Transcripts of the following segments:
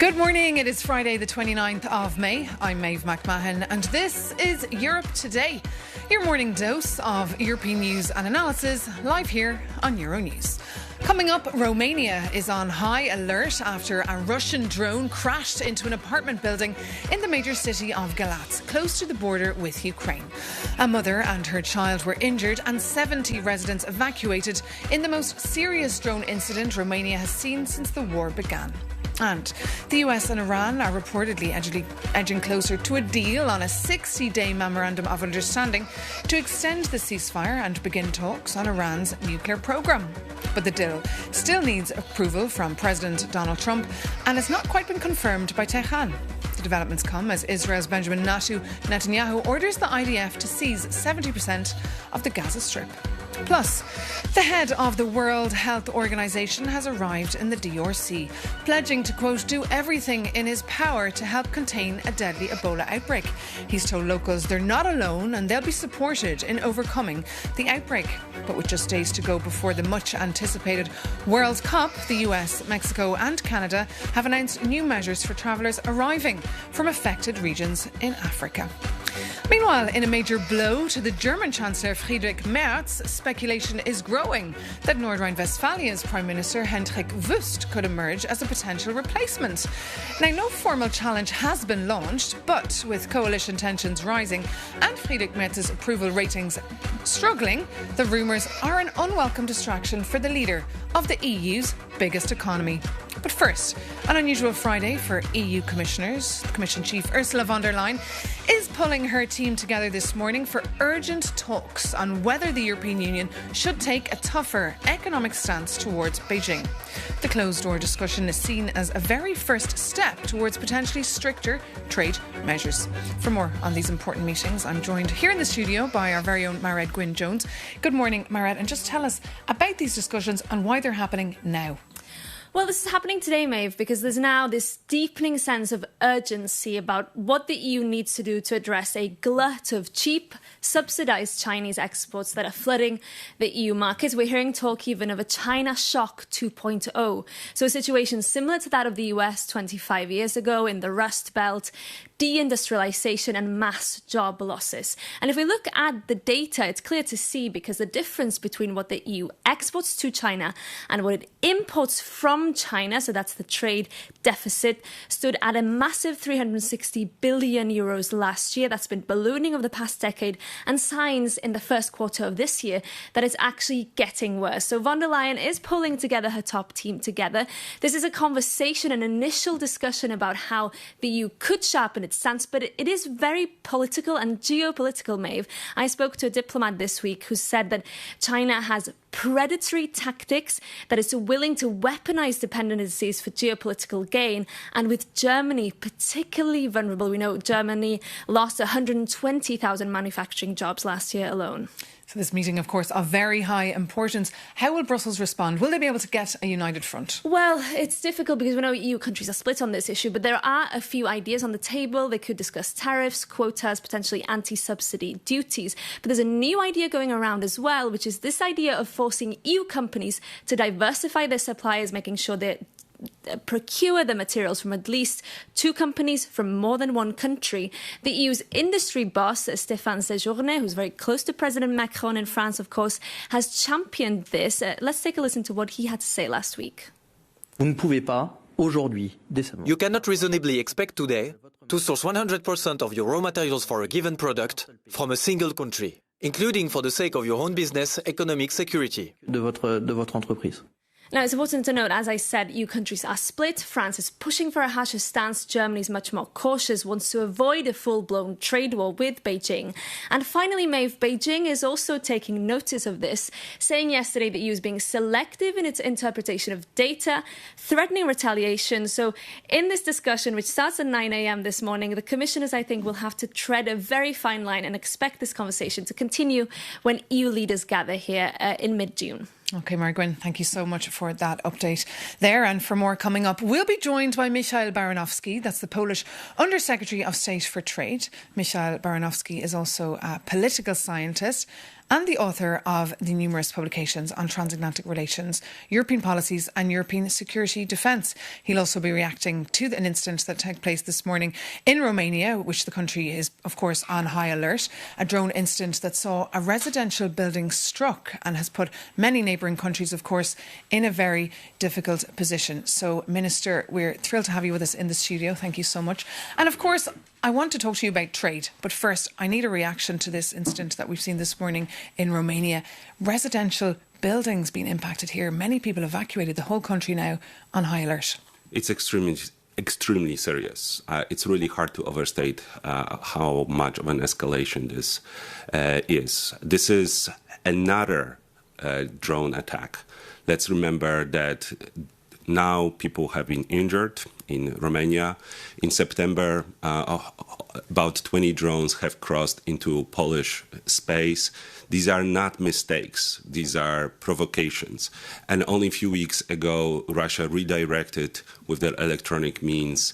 Good morning. It is Friday, the 29th of May. I'm Maeve McMahon, and this is Europe Today, your morning dose of European news and analysis, live here on Euronews. Coming up, Romania is on high alert after a Russian drone crashed into an apartment building in the major city of Galați, close to the border with Ukraine. A mother and her child were injured and 70 residents evacuated in the most serious drone incident Romania has seen since the war began. And the US and Iran are reportedly edging closer to a deal on a 60-day memorandum of understanding to extend the ceasefire and begin talks on Iran's nuclear program. But the deal still needs approval from President Donald Trump and has not quite been confirmed by Tehran. The developments come as Israel's Benjamin Netanyahu orders the IDF to seize 70% of the Gaza Strip. Plus, the head of the World Health Organization has arrived in the DRC, pledging to, quote, do everything in his power to help contain a deadly Ebola outbreak. He's told locals they're not alone and they'll be supported in overcoming the outbreak. But with just days to go before the much-anticipated World Cup, the US, Mexico and Canada have announced new measures for travellers arriving from affected regions in Africa. Meanwhile, in a major blow to the German Chancellor Friedrich Merz, speculation is growing that North Rhine-Westphalia's Prime Minister Hendrik Wüst could emerge as a potential replacement. Now, no formal challenge has been launched, but with coalition tensions rising and Friedrich Merz's approval ratings struggling, the rumours are an unwelcome distraction for the leader of the EU's biggest economy. But first, an unusual Friday for EU commissioners. The Commission Chief Ursula von der Leyen is pulling her team together this morning for urgent talks on whether the European Union should take a tougher economic stance towards Beijing. The closed-door discussion is seen as a very first step towards potentially stricter trade measures. For more on these important meetings, I'm joined here in the studio by our very own Mairead Gwynne-Jones. Good morning, Mairead, and just tell us about these discussions and why they're happening now. Well, this is happening today, Maeve, because there's now this deepening sense of urgency about what the EU needs to do to address a glut of cheap, subsidised Chinese exports that are flooding the EU markets. We're hearing talk even of a China shock 2.0. So a situation similar to that of the US 25 years ago in the Rust Belt, deindustrialization and mass job losses. And if we look at the data, it's clear to see because the difference between what the EU exports to China and what it imports from China, so that's the trade deficit, stood at a massive 360 billion euros last year. That's been ballooning over the past decade, and signs in the first quarter of this year that it's actually getting worse. So von der Leyen is pulling together her top team together. This is a conversation, an initial discussion about how the EU could sharpen its stance, but it is very political and geopolitical, Maeve. I spoke to a diplomat this week who said that China has predatory tactics, that it's willing to weaponize dependencies for geopolitical gain, and with Germany particularly vulnerable. We know Germany lost 120,000 manufacturing jobs last year alone. So this meeting, of course, of very high importance. How will Brussels respond? Will they be able to get a united front? Well, it's difficult because we know EU countries are split on this issue, but there are a few ideas on the table. They could discuss tariffs, quotas, potentially anti-subsidy duties. But there's a new idea going around as well, which is this idea of forcing EU companies to diversify their suppliers, making sure they procure the materials from at least two companies from more than one country. The EU's industry boss, Stéphane Séjourné, who's very close to President Macron in France, of course, has championed this. Let's take a listen to what he had to say last week. You cannot reasonably expect today to source 100% of your raw materials for a given product from a single country, including for the sake of your own business, economic security. de votre entreprise. Now, it's important to note, as I said, EU countries are split. France is pushing for a harsher stance. Germany is much more cautious, wants to avoid a full-blown trade war with Beijing. And finally, Maeve, Beijing is also taking notice of this, saying yesterday that EU is being selective in its interpretation of data, threatening retaliation. So in this discussion, which starts at 9 a.m. this morning, the commissioners, I think, will have to tread a very fine line and expect this conversation to continue when EU leaders gather here in mid-June. OK, Mairead Gwynne, thank you so much for that update there. And for more coming up, we'll be joined by Michał Baranowski. That's the Polish Under-Secretary of State for Trade. Michał Baranowski is also a political scientist and the author of the numerous publications on transatlantic relations, European policies and European security defence. He'll also be reacting to an incident that took place this morning in Romania, which the country is, of course, on high alert. A drone incident that saw a residential building struck and has put many neighbouring countries, of course, in a very difficult position. So, Minister, we're thrilled to have you with us in the studio. Thank you so much. And, of course, I want to talk to you about trade, but first I need a reaction to this incident that we've seen this morning in Romania. Residential buildings being impacted here. Many people evacuated, the whole country now on high alert. It's extremely serious. It's really hard to overstate how much of an escalation this is. This is another drone attack. Let's remember that now people have been injured in Romania. In September, about 20 drones have crossed into Polish space. These are not mistakes. These are provocations. And only a few weeks ago, Russia redirected with their electronic means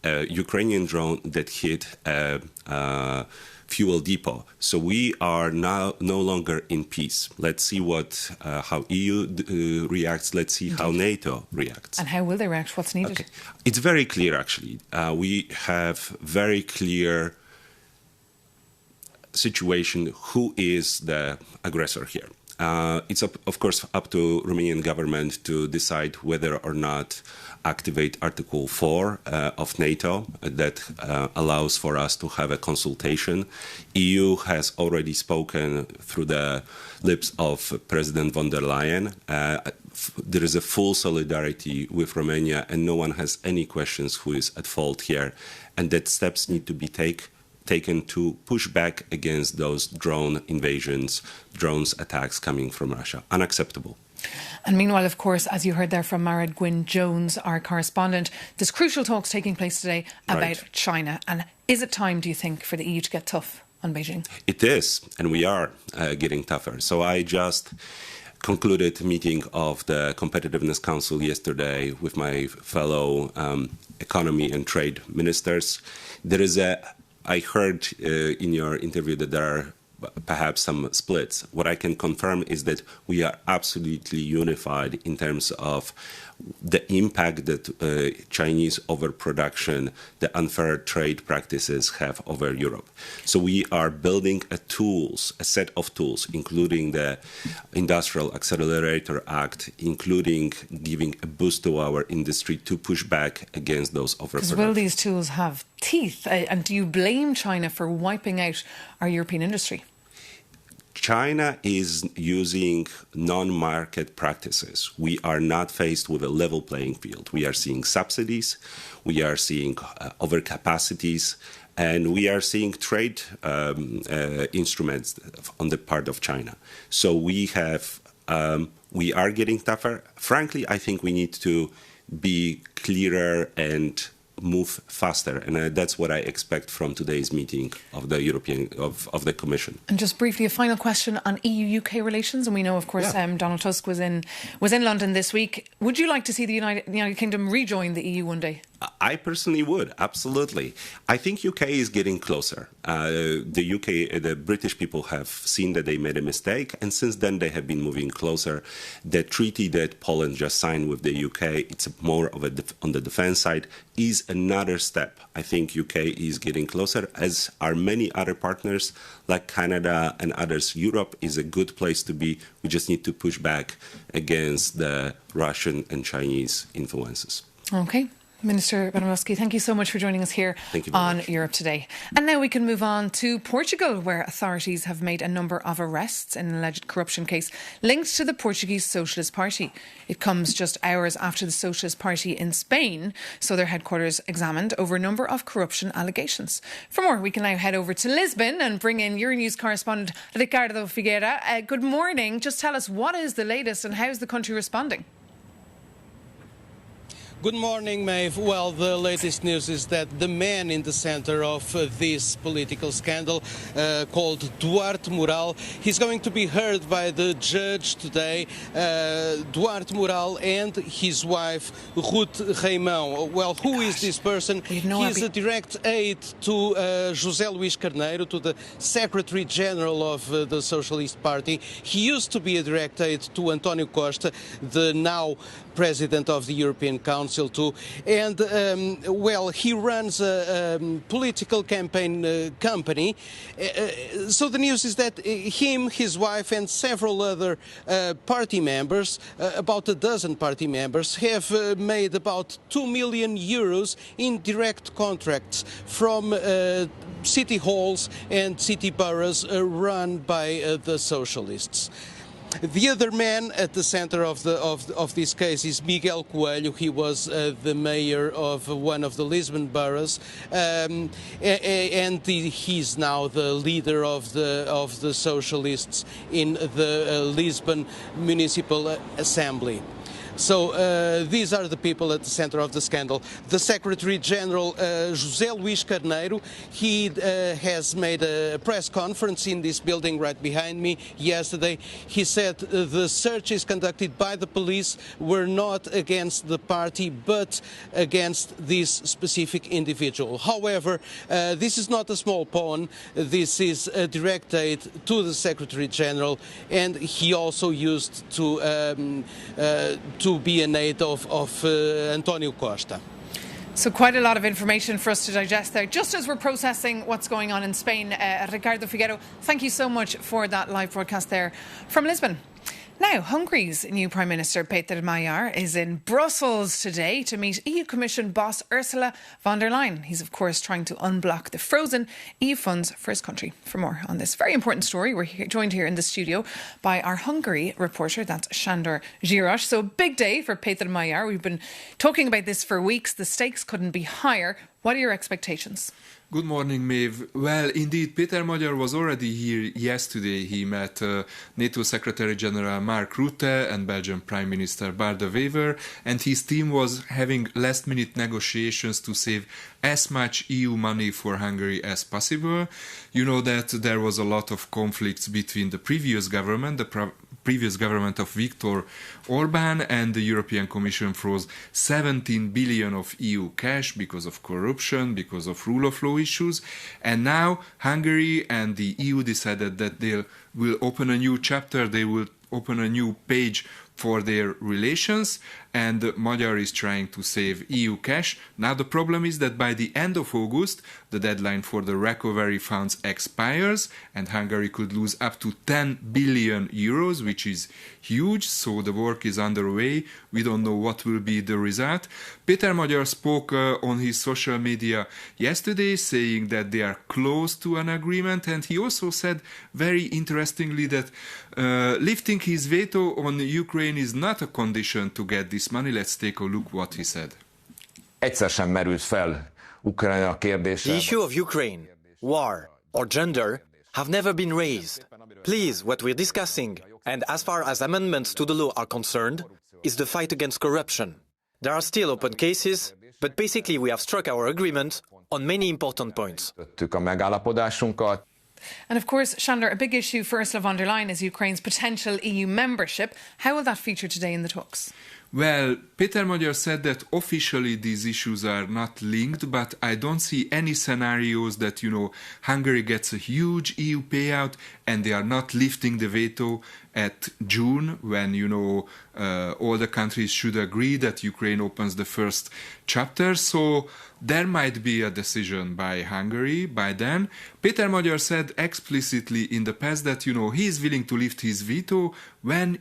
a Ukrainian drone that hit a fuel depot. So we are now no longer in peace. Let's see how EU reacts. Let's see how NATO reacts. And how will they react? What's needed? Okay. It's very clear, actually. We have very clear situation who is the aggressor here. It's, of course, up to Romanian government to decide whether or not activate Article 4 of NATO that allows for us to have a consultation. EU has already spoken through the lips of President von der Leyen. There is a full solidarity with Romania, and no one has any questions who is at fault here, and that steps need to be taken to push back against those drone invasions, drones attacks coming from Russia. Unacceptable. And meanwhile, of course, as you heard there from Mairead Gwynne-Jones, our correspondent, there's crucial talks taking place today about China. And is it time, do you think, for the EU to get tough on Beijing? It is, and we are getting tougher. So I just concluded a meeting of the Competitiveness Council yesterday with my fellow economy and trade ministers. I heard in your interview that there are perhaps some splits. What I can confirm is that we are absolutely unified in terms of the impact that Chinese overproduction, the unfair trade practices have over Europe. So we are building a set of tools, including the Industrial Accelerator Act, including giving a boost to our industry to push back against those overproduction. Because will these tools have teeth? And do you blame China for wiping out our European industry? China is using non-market practices. We are not faced with a level playing field. We are seeing subsidies, we are seeing overcapacities, and we are seeing trade instruments on the part of China. So we are getting tougher. Frankly, I think we need to be clearer and move faster, and that's what I expect from today's meeting of the the Commission. And just briefly, a final question on EU-UK relations. And we know, of course, Donald Tusk was in London this week. Would you like to see the United Kingdom rejoin the EU one day? I personally would, absolutely. I think UK is getting closer. The British people have seen that they made a mistake, and since then they have been moving closer. The treaty that Poland just signed with the UK, it's more of on the defense side, is another step. I think UK is getting closer, as are many other partners like Canada and others. Europe is a good place to be. We just need to push back against the Russian and Chinese influences. Okay. Minister Banarowski, thank you so much for joining us here on Europe Today. And now we can move on to Portugal, where authorities have made a number of arrests in an alleged corruption case linked to the Portuguese Socialist Party. It comes just hours after the Socialist Party in Spain saw their headquarters examined over a number of corruption allegations. For more, we can now head over to Lisbon and bring in Euronews correspondent Ricardo Figueira. Good morning. Just tell us, what is the latest and how is the country responding? Good morning, Maeve. Well, the latest news is that the man in the center of this political scandal, called Duarte Moral, he's going to be heard by the judge today. Duarte Moral and his wife, Ruth Reimão. Well, who is this person? He's a direct aide to José Luís Carneiro, to the Secretary General of the Socialist Party. He used to be a direct aide to António Costa, the now President of the European Council too, and well, he runs a political campaign company. So the news is that him, his wife, and several other party members, about a dozen party members, have made about 2 million euros in direct contracts from city halls and city boroughs run by the socialists. The other man at the center of this case is Miguel Coelho. He was the mayor of one of the Lisbon boroughs, and he's now the leader of the socialists in the Lisbon Municipal Assembly. So these are the people at the center of the scandal. The Secretary General, José Luís Carneiro, he has made a press conference in this building right behind me yesterday. He said the searches conducted by the police were not against the party, but against this specific individual. However, this is not a small pawn. This is a direct aid to the Secretary General, and he also used to be an aide of António Costa. So quite a lot of information for us to digest there. Just as we're processing what's going on in Spain, Ricardo Figueiro, thank you so much for that live broadcast there from Lisbon. Now, Hungary's new Prime Minister, Péter Magyar, is in Brussels today to meet EU Commission boss Ursula von der Leyen. He's, of course, trying to unblock the frozen EU funds for his country. For more on this very important story, we're joined here in the studio by our Hungary reporter, that's Sándor Zsiros. So, big day for Péter Magyar. We've been talking about this for weeks. The stakes couldn't be higher. What are your expectations? Good morning, Maeve. Well, indeed, Péter Magyar was already here yesterday. He met NATO Secretary General Mark Rutte and Belgian Prime Minister Bart De Wever, and his team was having last-minute negotiations to save as much EU money for Hungary as possible. You know that there was a lot of conflicts between the previous government, previous government of Viktor Orbán, and the European Commission froze 17 billion of EU cash because of corruption, because of rule of law issues. And now Hungary and the EU decided that they will open a new chapter, they will open a new page for their relations, and Magyar is trying to save EU cash. Now the problem is that by the end of August, the deadline for the recovery funds expires, and Hungary could lose up to 10 billion euros, which is huge, so the work is underway. We don't know what will be the result. Péter Magyar spoke on his social media yesterday, saying that they are close to an agreement, and he also said, very interestingly, that lifting his veto on Ukraine is not a condition to get this money. Let's take a look what he said. Egyszer sem merült fel Ukrajna kérdése. The issue of Ukraine, war or gender have never been raised. Please, what we're discussing, and as far as amendments to the law are concerned, is the fight against corruption. There are still open cases, but basically we have struck our agreement on many important points. A megállapodásunkat. And of course, Sándor, a big issue for Ursula von der Leyen is Ukraine's potential EU membership. How will that feature today in the talks? Well, Péter Magyar said that officially these issues are not linked, but I don't see any scenarios that, Hungary gets a huge EU payout and they are not lifting the veto at June when, all the countries should agree that Ukraine opens the first chapter. So there might be a decision by Hungary by then. Péter Magyar said explicitly in the past that, he is willing to lift his veto when,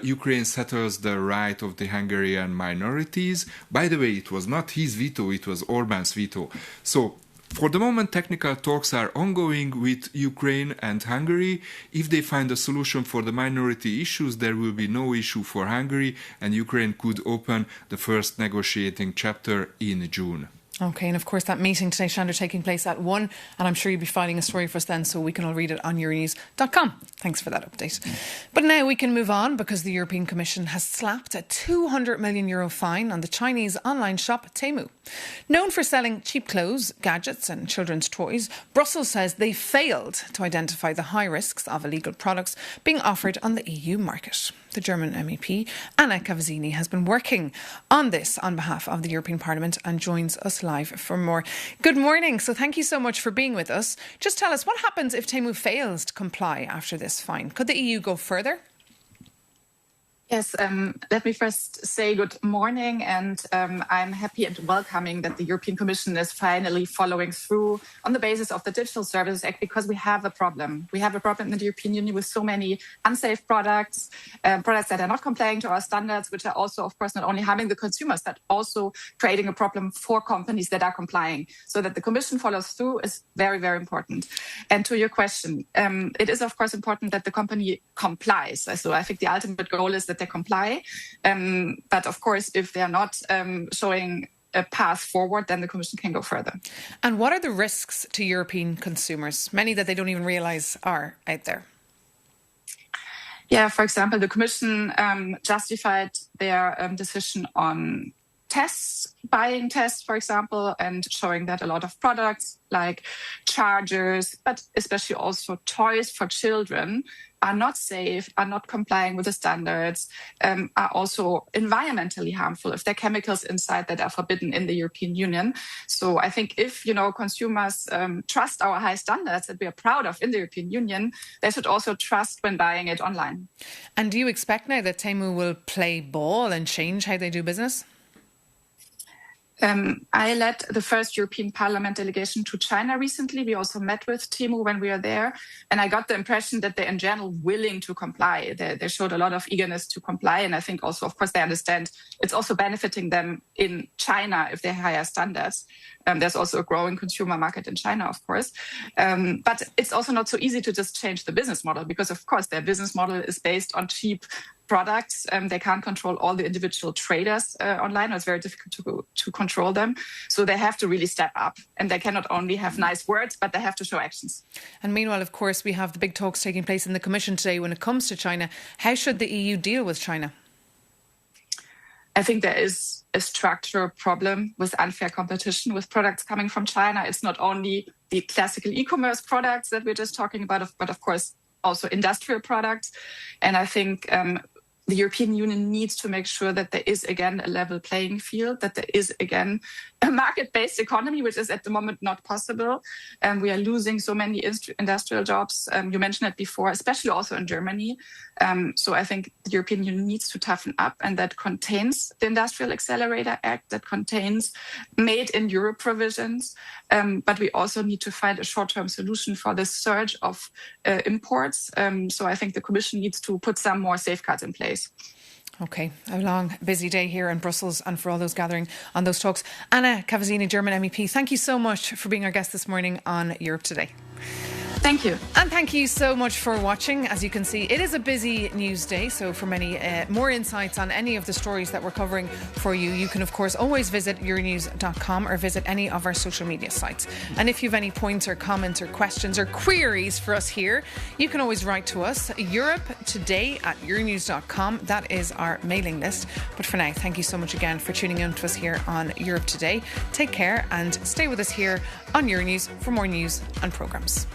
Ukraine settles the right of the Hungarian minorities. By the way, it was not his veto, it was Orbán's veto. So, for the moment, technical talks are ongoing with Ukraine and Hungary. If they find a solution for the minority issues, there will be no issue for Hungary, and Ukraine could open the first negotiating chapter in June. OK, and of course that meeting today, Shandor, taking place at 1, and I'm sure you'll be finding a story for us then so we can all read it on Euronews.com. Thanks for that update. But now we can move on because the European Commission has slapped a €200 million fine on the Chinese online shop Temu. Known for selling cheap clothes, gadgets and children's toys, Brussels says they failed to identify the high risks of illegal products being offered on the EU market. The German MEP, Anna Cavazzini, has been working on this on behalf of the European Parliament and joins us live for more. Good morning. So thank you so much for being with us. Just tell us, what happens if Temu fails to comply after this fine? Could the EU go further? Yes, let me first say good morning, and I'm happy and welcoming that the European Commission is finally following through on the basis of the Digital Services Act, because we have a problem. We have a problem in the European Union with so many unsafe products, products that are not complying to our standards, which are also, of course, not only harming the consumers, but also creating a problem for companies that are complying. So that the Commission follows through is very, very important. And to your question, it is, of course, important that the company complies. So I think the ultimate goal is that they comply. But of course, if they're not showing a path forward, then the Commission can go further. And what are the risks to European consumers? Many that they don't even realise are out there. Yeah, for example, the Commission justified their decision on tests, buying tests, for example, and showing that a lot of products like chargers, but especially also toys for children, are not safe, are not complying with the standards, are also environmentally harmful if there are chemicals inside that are forbidden in the European Union. So I think if, consumers trust our high standards that we are proud of in the European Union, they should also trust when buying it online. And do you expect now that Temu will play ball and change how they do business? I led the first European Parliament delegation to China recently. We also met with Temu when we were there. And I got the impression that they're in general willing to comply. They showed a lot of eagerness to comply. And I think also, of course, they understand it's also benefiting them in China if they have higher standards. There's also a growing consumer market in China, of course. But it's also not so easy to just change the business model because, of course, their business model is based on cheap products. They can't control all the individual traders online. It's very difficult to control them. So they have to really step up. And they cannot only have nice words, but they have to show actions. And meanwhile, of course, we have the big talks taking place in the Commission today when it comes to China. How should the EU deal with China? I think there is a structural problem with unfair competition with products coming from China. It's not only the classical e-commerce products that we're just talking about, but of course also industrial products. And I think the European Union needs to make sure that there is again a level playing field, that there is again a market-based economy, which is at the moment not possible. We are losing so many industrial jobs. You mentioned it before, especially also in Germany. So I think the European Union needs to toughen up, and that contains the Industrial Accelerator Act, that contains Made in Europe provisions. But we also need to find a short-term solution for this surge of imports. So I think the Commission needs to put some more safeguards in place. OK, a long, busy day here in Brussels and for all those gathering on those talks. Anna Cavazzini, German MEP, thank you so much for being our guest this morning on Europe Today. Thank you. And thank you so much for watching. As you can see, it is a busy news day. So for many more insights on any of the stories that we're covering for you, you can, of course, always visit Euronews.com or visit any of our social media sites. And if you have any points or comments or questions or queries for us here, you can always write to us, europetoday@Euronews.com. That is our mailing list. But for now, thank you so much again for tuning in to us here on Europe Today. Take care and stay with us here on Euronews for more news and programmes.